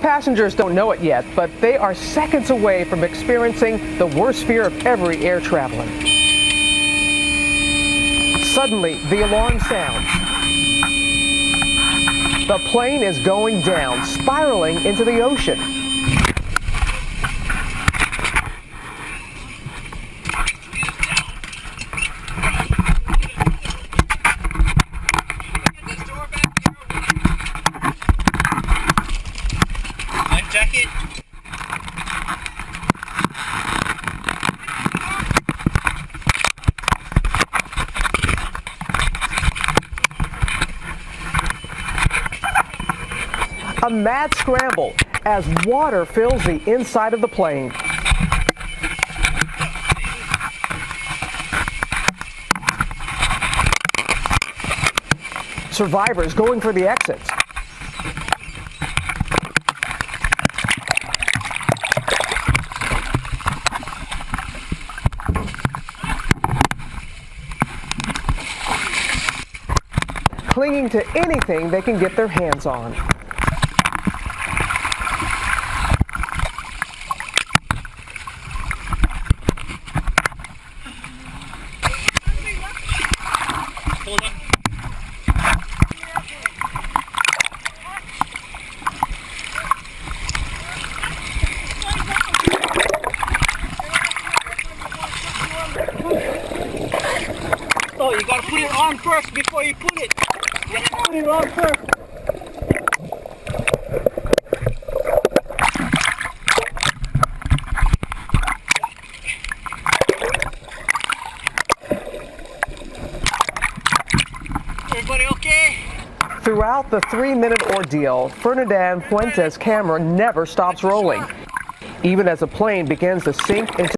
passengers don't know it yet, but they are seconds away from experiencing the worst fear of every air traveler. Suddenly, the alarm sounds. The plane is going down, spiraling into the ocean. Jacket. A mad scramble as water fills the inside of the plane. Survivors going for the exits. Clinging to anything they can get their hands on. Hold on. So you gotta put it on first before you put it. You gotta put it on first. Everybody okay? Throughout the 3-minute ordeal, Ferdinand Fuentes' camera never stops rolling, even as the plane begins to sink into